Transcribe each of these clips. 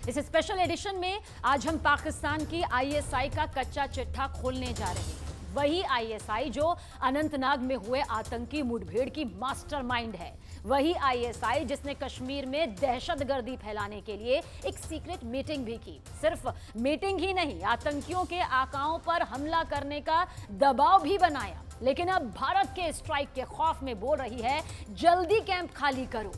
इस special edition में आज हम पाकिस्तान की आईएसआई का कच्चा चिट्ठा खोलने जा रहे हैं। वही आईएसआई जो अनंतनाग में हुए आतंकी मुठभेड़ की मास्टरमाइंड है। वही आईएसआई जिसने कश्मीर में दहशतगर्दी फैलाने के लिए एक सीक्रेट मीटिंग भी की। सिर्फ मीटिंग ही नहीं, आतंकियों के आकाओं पर हमला करने का दबाव भी बनाया। लेकिन अब भारत के स्ट्राइक के खौफ में बोल रही है, जल्दी कैंप खाली करो।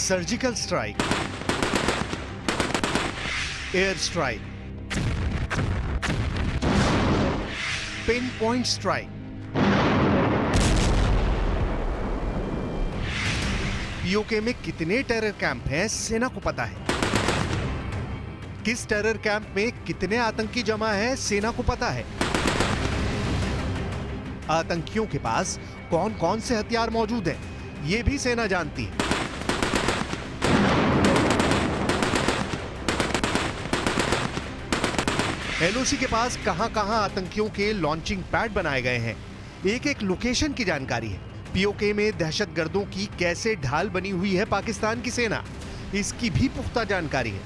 Surgical strike, air strike, pin point strike. PoK में कितने टेरर कैंप हैं, सेना को पता है। किस टेरर कैंप में कितने आतंकी जमा हैं, सेना को पता है। आतंकियों के पास कौन कौन से हथियार मौजूद हैं, यह भी सेना जानती है। एलओसी के पास कहां-कहां आतंकियों के लॉन्चिंग पैड बनाए गए हैं, एक एक लोकेशन की जानकारी है। पीओके में दहशतगर्दों की कैसे ढाल बनी हुई है पाकिस्तान की सेना, इसकी भी पुख्ता जानकारी है।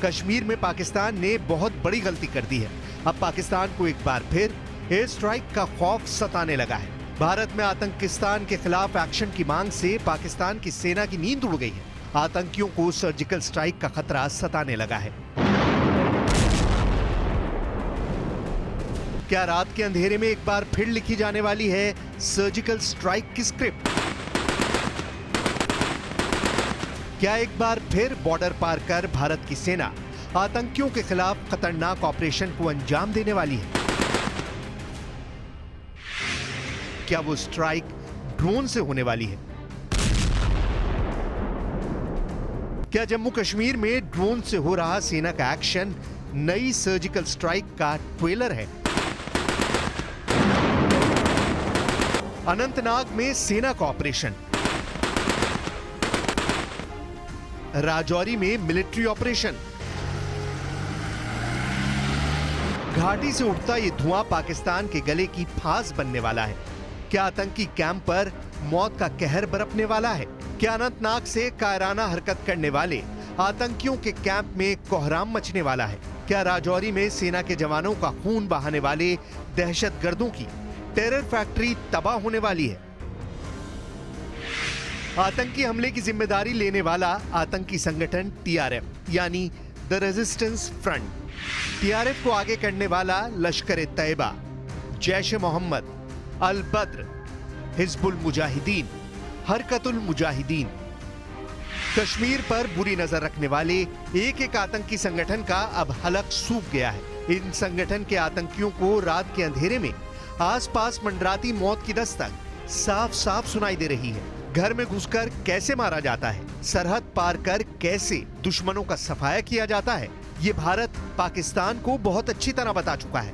कश्मीर में पाकिस्तान ने बहुत बड़ी गलती कर दी है। अब पाकिस्तान को एक बार फिर एयर स्ट्राइक का खौफ सताने लगा है। भारत में आतंकिस्तान के खिलाफ एक्शन की मांग से पाकिस्तान की सेना की नींद उड़ गई है। आतंकियों को सर्जिकल स्ट्राइक का खतरा सताने लगा है। क्या रात के अंधेरे में एक बार फिर लिखी जाने वाली है सर्जिकल स्ट्राइक की स्क्रिप्ट? क्या एक बार फिर बॉर्डर पार कर भारत की सेना आतंकियों के खिलाफ खतरनाक ऑपरेशन को अंजाम देने वाली है? क्या वो स्ट्राइक ड्रोन से होने वाली है? क्या जम्मू कश्मीर में ड्रोन से हो रहा सेना का एक्शन नई सर्जिकल स्ट्राइक का ट्रेलर है? अनंतनाग में सेना का ऑपरेशन, राजौरी में मिलिट्री ऑपरेशन, घाटी से उठता यह धुआं पाकिस्तान के गले की फांस बनने वाला है। क्या आतंकी कैंप पर मौत का कहर बरपने वाला है? क्या अनंतनाग से कायराना हरकत करने वाले आतंकियों के कैंप में कोहराम मचने वाला है? क्या राजौरी में सेना के जवानों का खून बहाने वाले दहशतगर्दों की टेरर फैक्ट्री तबाह होने वाली है? आतंकी हमले की जिम्मेदारी लेने वाला आतंकी संगठन टीआरएफ यानी द रेजिस्टेंस फ्रंट, टीआरएफ को आगे करने वाला लश्कर ए तैयबा, जैश ए मोहम्मद, अल बद्र, हिजबुल मुजाहिदीन, हरकतुल मुजाहिदीन। कश्मीर पर बुरी नजर रखने वाले एक एक आतंकी संगठन का अब हलक सूख गया है। इन संगठन के आतंकियों को रात के अंधेरे में आसपास मंडराती मौत की दस्तक साफ साफ सुनाई दे रही है। घर में घुसकर कैसे मारा जाता है, सरहद पार कर कैसे दुश्मनों का सफाया किया जाता है, ये भारत पाकिस्तान को बहुत अच्छी तरह बता चुका है।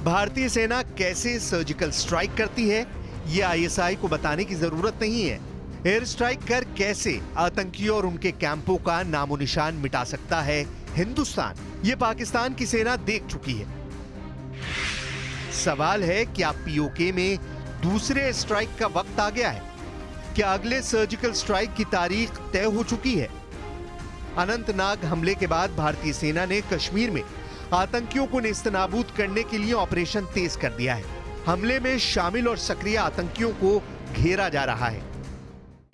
भारतीय सेना कैसे सर्जिकल स्ट्राइक करती है, ये आईएसआई को बताने की जरूरत नहीं है। एयर स्ट्राइक कर कैसे आतंकियों और उनके कैंपों का नामो निशान मिटा सकता है हिंदुस्तान, ये पाकिस्तान की सेना देख चुकी है। सवाल है, क्या पीओके में दूसरे स्ट्राइक का वक्त आ गया है? क्या अगले सर्जिकल स्ट्राइक की तारीख तय हो चुकी है? अनंतनाग हमले के बाद भारतीय सेना ने कश्मीर में आतंकियों को नेस्तनाबूद करने के लिए ऑपरेशन तेज कर दिया है। हमले में शामिल और सक्रिय आतंकियों को घेरा जा रहा है।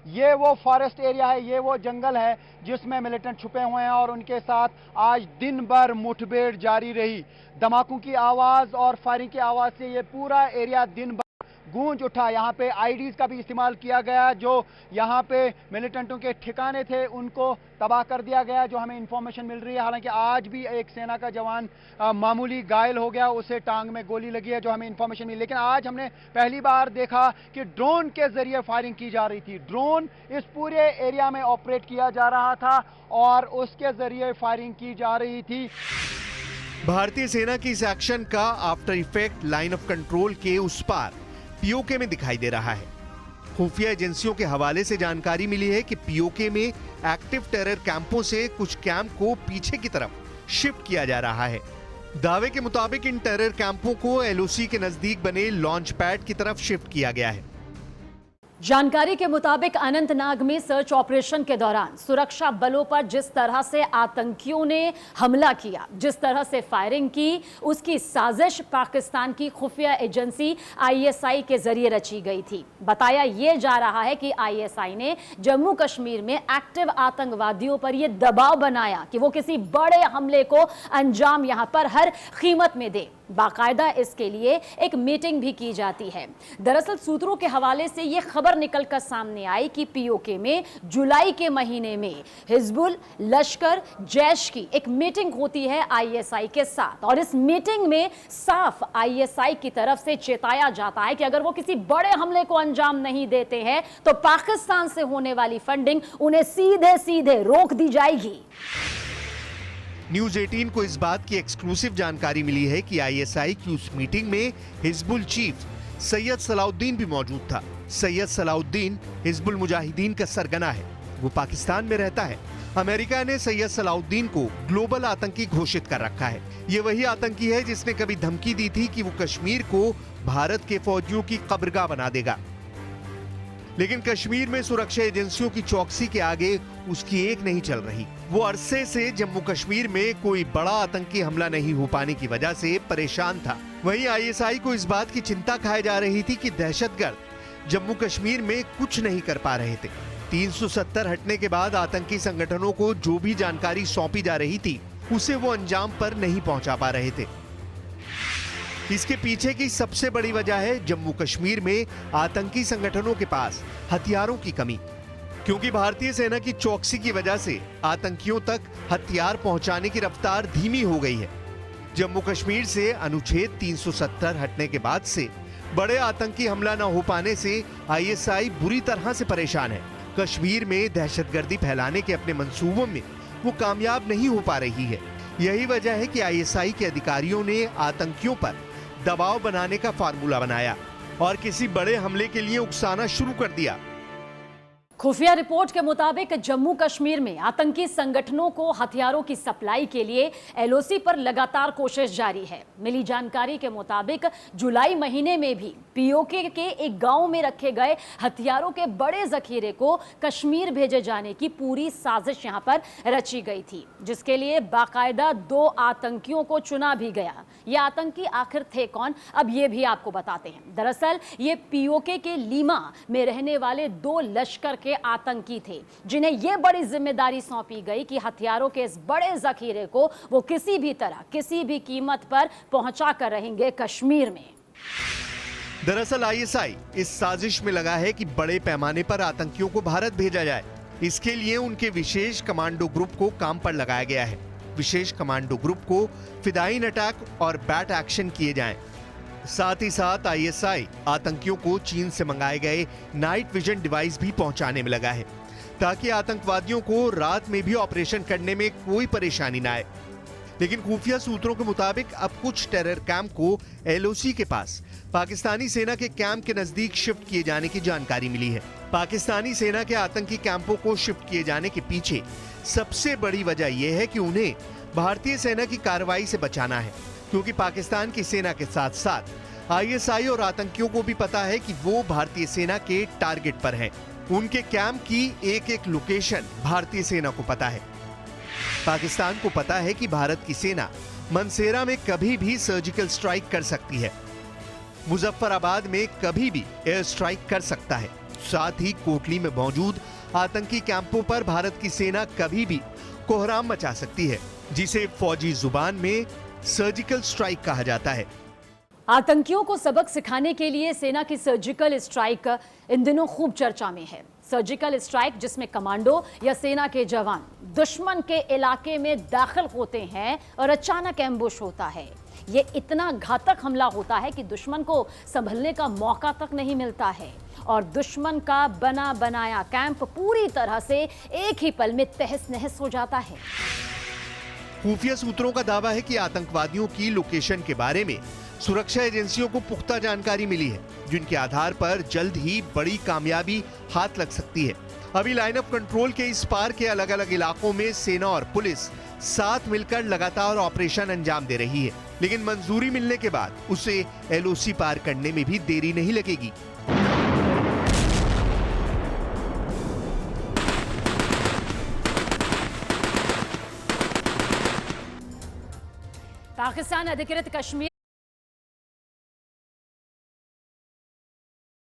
ये वो फॉरेस्ट एरिया है, ये वो जंगल है जिसमें मिलिटेंट छुपे हुए हैं और उनके साथ आज दिन भर मुठभेड़ जारी रही। धमाकों की आवाज और फायरिंग की आवाज से ये पूरा एरिया दिन भर गूंज उठा। यहाँ पे आईडीज का भी इस्तेमाल किया गया, जो यहाँ पे मिलिटेंटों के ठिकाने थे उनको तबाह कर दिया गया, जो हमें इंफॉर्मेशन मिल रही है। हालांकि आज भी एक सेना का जवान मामूली घायल हो गया, उसे टांग में गोली लगी है, जो हमें इंफॉर्मेशन मिली। लेकिन आज हमने पहली बार देखा कि ड्रोन के जरिए फायरिंग की जा रही थी। ड्रोन इस पूरे एरिया में ऑपरेट किया जा रहा था और उसके जरिए फायरिंग की जा रही थी। भारतीय सेना की इस एक्शन का after effect line of control के उस पार पीओके में दिखाई दे रहा है। खुफिया एजेंसियों के हवाले से जानकारी मिली है कि पीओके में एक्टिव टेरर कैंपों से कुछ कैंप को पीछे की तरफ शिफ्ट किया जा रहा है। दावे के मुताबिक इन टेरर कैंपों को एलओसी के नजदीक बने लॉन्च पैड की तरफ शिफ्ट किया गया है। जानकारी के मुताबिक अनंतनाग में सर्च ऑपरेशन के दौरान सुरक्षा बलों पर जिस तरह से आतंकियों ने हमला किया, जिस तरह से फायरिंग की, उसकी साजिश पाकिस्तान की खुफिया एजेंसी आईएसआई के जरिए रची गई थी। बताया यह जा रहा है कि आईएसआई ने जम्मू कश्मीर में एक्टिव आतंकवादियों पर यह दबाव बनाया कि वो किसी बड़े हमले को अंजाम यहां पर हर कीमत में दे। बाकायदा इसके लिए एक मीटिंग भी की जाती है। दरअसल सूत्रों के हवाले से यह खबर निकलकर सामने आई कि पीओके में जुलाई के महीने में हिजबुल, लश्कर, जैश की एक मीटिंग होती है आईएसआई के साथ, और इस मीटिंग में साफ आईएसआई की तरफ से चेताया जाता है कि अगर वो किसी बड़े हमले को अंजाम नहीं देते हैं तो पाकिस्तान से होने वाली फंडिंग उन्हें सीधे सीधे रोक दी जाएगी। न्यूज 18 को इस बात की एक्सक्लूसिव जानकारी मिली है कि आईएसआई की उस मीटिंग में हिजबुल चीफ सैयद सलाउद्दीन भी मौजूद था। सैयद सलाउद्दीन हिजबुल मुजाहिदीन का सरगना है, वो पाकिस्तान में रहता है। अमेरिका ने सैयद सलाउद्दीन को ग्लोबल आतंकी घोषित कर रखा है। ये वही आतंकी है जिसने कभी धमकी दी थी कि वो कश्मीर को भारत के फौजियों की कब्रगाह बना देगा। लेकिन कश्मीर में सुरक्षा एजेंसियों की चौकसी के आगे उसकी एक नहीं चल रही। वो अरसे से जम्मू कश्मीर में कोई बड़ा आतंकी हमला नहीं हो पाने की वजह से परेशान था। वहीं आईएसआई को इस बात की चिंता खाई जा रही थी कि दहशतगर्द जम्मू कश्मीर में कुछ नहीं कर पा रहे थे। 370 हटने के बाद आतंकी संगठनों को जो भी जानकारी सौंपी जा रही थी उसे वो अंजाम पर नहीं पहुंचा पा रहे थे। इसके पीछे की सबसे बड़ी वजह है जम्मू कश्मीर में आतंकी संगठनों के पास हथियारों की कमी, क्योंकि भारतीय सेना की चौकसी की वजह से आतंकियों तक हथियार पहुंचाने की रफ्तार धीमी हो गई है। जम्मू कश्मीर से अनुच्छेद 370 हटने के बाद से बड़े आतंकी हमला न हो पाने से आईएसआई बुरी तरह से परेशान है। कश्मीर में दहशतगर्दी फैलाने के अपने मंसूबों में वो कामयाब नहीं हो पा रही है। यही वजह है कि आईएसआई के अधिकारियों ने आतंकियों पर दबाव बनाने का फार्मूला बनाया और किसी बड़े हमले के लिए उकसाना शुरू कर दिया। खुफिया रिपोर्ट के मुताबिक जम्मू कश्मीर में आतंकी संगठनों को हथियारों की सप्लाई के लिए एलओसी पर लगातार कोशिश जारी है। मिली जानकारी के मुताबिक जुलाई महीने में भी पीओके के एक गांव में रखे गए हथियारों के बड़े जखीरे को कश्मीर भेजे जाने की पूरी साजिश यहां पर रची गई थी, जिसके लिए बाकायदा 2 आतंकियों को चुना भी गया। ये आतंकी आखिर थे कौन, अब ये भी आपको बताते हैं। दरअसल ये पीओके के लीमा में रहने वाले 2 लश्कर के आतंकी थे, जिन्हें यह बड़ी जिम्मेदारी सौंपी गई कि हथियारों के इस बड़े जखीरे को वो किसी भी तरह, किसी भी कीमत पर पहुंचा कर रहेंगे कश्मीर में। दरअसल आईएसआई इस साजिश में लगा है कि बड़े पैमाने पर आतंकियों को भारत भेजा जाए। इसके लिए उनके विशेष कमांडो ग्रुप को काम पर लगाया गया है। विशेष कमांडो ग्रुप को फिदायीन अटैक और बैट एक्शन किए जाएं। साथ ही साथ आईएसआई आतंकियों को चीन से मंगाए गए नाइट विजन डिवाइस भी पहुंचाने में लगा है, ताकि आतंकवादियों को रात में भी ऑपरेशन करने में कोई परेशानी न आए। लेकिन खुफिया सूत्रों के मुताबिक अब कुछ टेरर कैंप को एलओसी के पास पाकिस्तानी सेना के कैंप के नजदीक शिफ्ट किए जाने की जानकारी मिली है। पाकिस्तानी सेना के आतंकी कैंपों को शिफ्ट किए जाने के पीछे सबसे बड़ी वजह यह है कि उन्हें भारतीय सेना की कार्रवाई से बचाना है, क्योंकि पाकिस्तान की सेना के साथ साथ आईएसआई और आतंकियों को भी पता है कि वो भारतीय सेना के टारगेट पर हैं। उनके कैंप की एक-एक लोकेशन भारतीय सेना को पता है। पाकिस्तान को पता है कि भारत की सेना मनसेरा में कभी भी सर्जिकल स्ट्राइक कर सकती है, मुजफ्फराबाद में कभी भी एयर स्ट्राइक कर सकता है। साथ ही कोटली में मौजूद आतंकी कैंपों पर भारत की सेना कभी भी कोहराम मचा सकती है, जिसे फौजी जुबान में सर्जिकल स्ट्राइक कहा जाता है। आतंकियों को सबक सिखाने के लिए सेना की सर्जिकल स्ट्राइक इन दिनों खूब चर्चा में है। सर्जिकल स्ट्राइक जिसमें कमांडो या सेना के जवान दुश्मन के इलाके में दाखिल होते हैं और अचानक एम्बुश होता है। ये इतना घातक हमला होता है कि दुश्मन को संभलने का मौका तक नहीं मिलता है और दुश्मन का बना बनाया कैंप पूरी तरह से एक ही पल में तहस नहस हो जाता है। खुफिया सूत्रों का दावा है कि आतंकवादियों की लोकेशन के बारे में सुरक्षा एजेंसियों को पुख्ता जानकारी मिली है, जिनके आधार पर जल्द ही बड़ी कामयाबी हाथ लग सकती है। अभी लाइन ऑफ कंट्रोल के इस पार के अलग अलग इलाकों में सेना और पुलिस साथ मिलकर लगातार ऑपरेशन अंजाम दे रही है, लेकिन मंजूरी मिलने के बाद उसे एलओसी पार करने में भी देरी नहीं लगेगी। पाकिस्तान अधिकृत कश्मीर